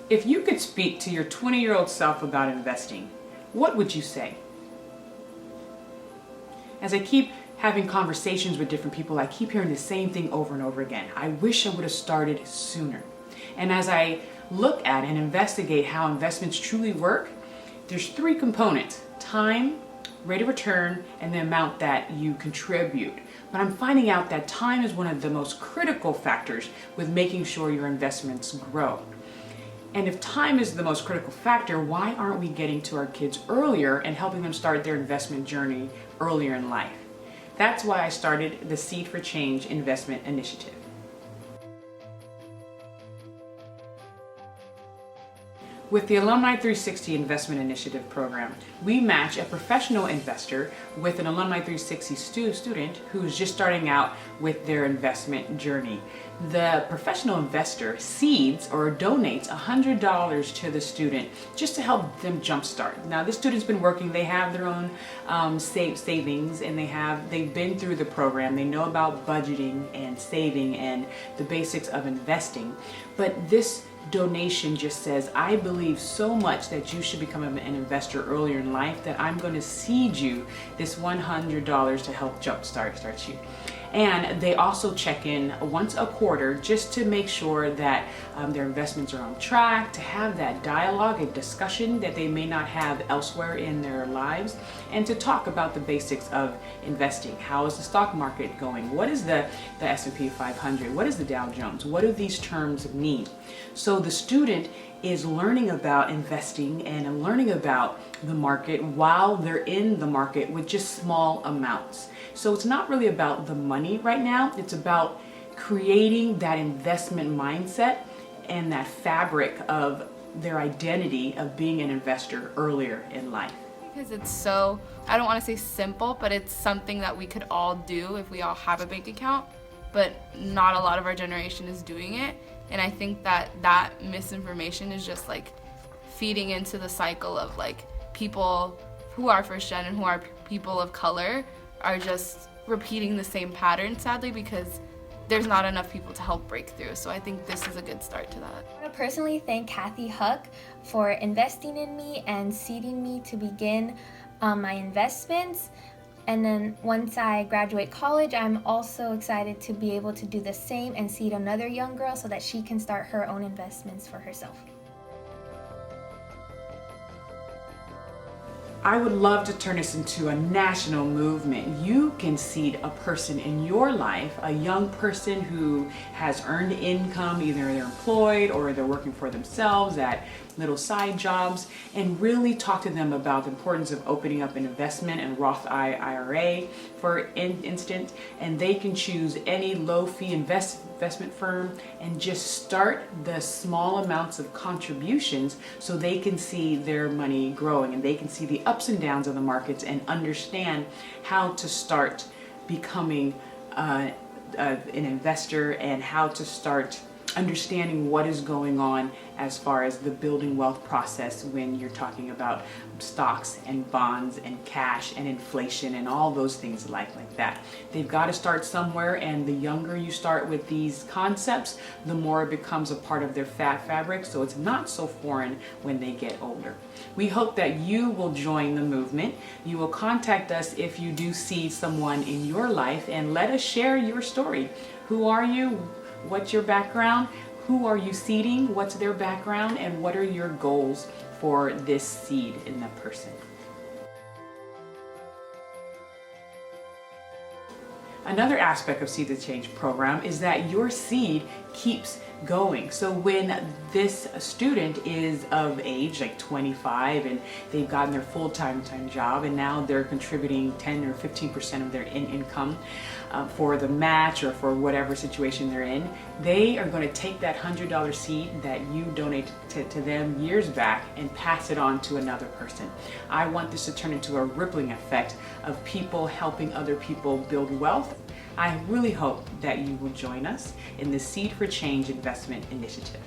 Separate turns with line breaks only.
If you could speak to your 20-year-old self about investing, what would you say? As I keep having conversations with different people, I keep hearing the same thing over and over again. I wish I would have started sooner. And as I look at and investigate how investments truly work, there's three components: time, rate of return, and the amount that you contribute. But I'm finding out that time is one of the most critical factors with making sure your investments grow. And if time is the most critical factor, why aren't we getting to our kids earlier and helping them start their investment journey earlier in life? That's why I started the Seed for Change Investment Initiative. With the Alumni360 Investment Initiative program, we match a professional investor with an Alumni360 student who's just starting out with their investment journey. The professional investor seeds or donates $100 to the student just to help them jumpstart. Now, this student's been working, they have their own savings, and they've been through the program. They know about budgeting and saving and the basics of investing. But this donation just says, I believe so much that you should become an investor earlier in life that I'm going to seed you this $100 to help jumpstart you. And they also check in once a quarter just to make sure that their investments are on track, to have that dialogue and discussion that they may not have elsewhere in their lives, and to talk about the basics of investing. How is the stock market going? What is the S&P 500? What is the Dow Jones? What do these terms mean? So the student is learning about investing and learning about the market while they're in the market with just small amounts. So it's not really about the money right now. It's about creating that investment mindset and that fabric of their identity of being an investor earlier in life.
Because it's so, I don't want to say simple, but it's something that we could all do if we all have a bank account, but not a lot of our generation is doing it. And I think that misinformation is just like feeding into the cycle of like people who are first gen and who are people of color are just repeating the same pattern, sadly, because there's not enough people to help break through. So I think this is a good start to that.
I want to personally thank Kathy Huck for investing in me and seeding me to begin my investments. And then once I graduate college, I'm also excited to be able to do the same and seed another young girl so that she can start her own investments for herself.
I would love to turn this into a national movement. You can seed a person in your life, a young person who has earned income, either they're employed or they're working for themselves at little side jobs, and really talk to them about the importance of opening up an investment and Roth IRA, for instance, and they can choose any low-fee investment firm and just start the small amounts of contributions so they can see their money growing and they can see the ups and downs of the markets and understand how to start becoming an investor and how to start understanding what is going on as far as the building wealth process when you're talking about stocks and bonds and cash and inflation and all those things like that. They've got to start somewhere, and the younger you start with these concepts, the more it becomes a part of their fabric, so it's not so foreign when they get older. We hope that you will join the movement. You will contact us if you do see someone in your life, and let us share your story. Who are you? What's your background? Who are you seeding? What's their background? And what are your goals for this seed in that person? Another aspect of Seed the Change program is that your seed keeps going. So when this student is of age, like 25, and they've gotten their full-time job, and now they're contributing 10 or 15% of their income for the match or for whatever situation they're in, they are going to take that $100 seed that you donate to them years back and pass it on to another person. I want this to turn into a rippling effect of people helping other people build wealth. I really hope that you will join us in the Seed for Change Investment Initiative.